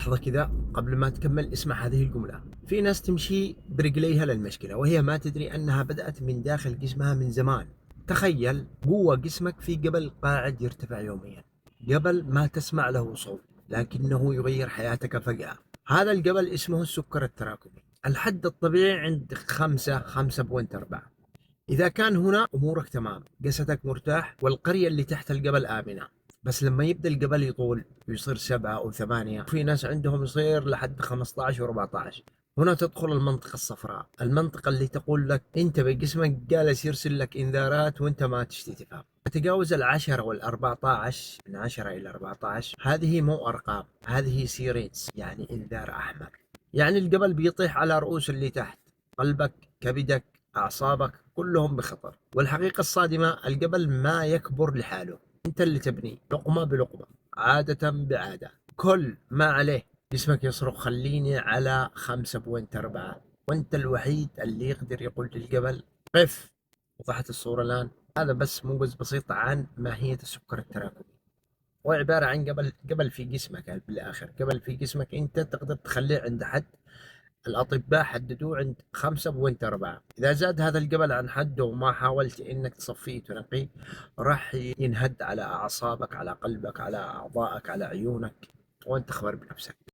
لحظة كذا قبل ما تكمل اسمع هذه الجملة. في ناس تمشي برجليها للمشكلة وهي ما تدري أنها بدأت من داخل جسمها من زمان. تخيل جوا جسمك في جبل قاعد يرتفع يوميا، جبل ما تسمع له صوت لكنه يغير حياتك فجأة. هذا الجبل اسمه السكر التراكمي. الحد الطبيعي عند 5.4. إذا كان هنا أمورك تمام، جسدك مرتاح والقرية اللي تحت الجبل آمنة. بس لما يبدأ الجبل يطول ويصير 7 أو 8، في ناس عندهم يصير لحد 15 و14. هنا تدخل المنطقة الصفراء، المنطقة اللي تقول لك انت بجسمك جالس يرسل لك انذارات وانت ما تشتي تفهم. تتجاوز 10 وال14، من 10 إلى 14 هذه مو أرقام، هذه سيريتس، يعني انذار أحمر. يعني الجبل بيطيح على رؤوس اللي تحت، قلبك، كبدك، أعصابك، كلهم بخطر. والحقيقة الصادمة، الجبل ما يكبر لحاله، أنت اللي تبنيه لقمة بلقمة، عادة بعادة. كل ما عليه جسمك يصرخ خليني على 5.4، وأنت الوحيد اللي يقدر يقول للجبل قف. وضحت الصورة الآن؟ هذا بس موجز بسيط عن ماهية السكر التراكمي. هو عبارة عن جبل في جسمك، يعني بالآخر جبل في جسمك أنت تقدر تخليه عند حد. الأطباء حددوه عند 5.4. إذا زاد هذا الجبل عن حده وما حاولت إنك تصفيه وتنقيه، راح ينهد على أعصابك، على قلبك، على أعضائك، على عيونك، وأنت خبر بنفسك.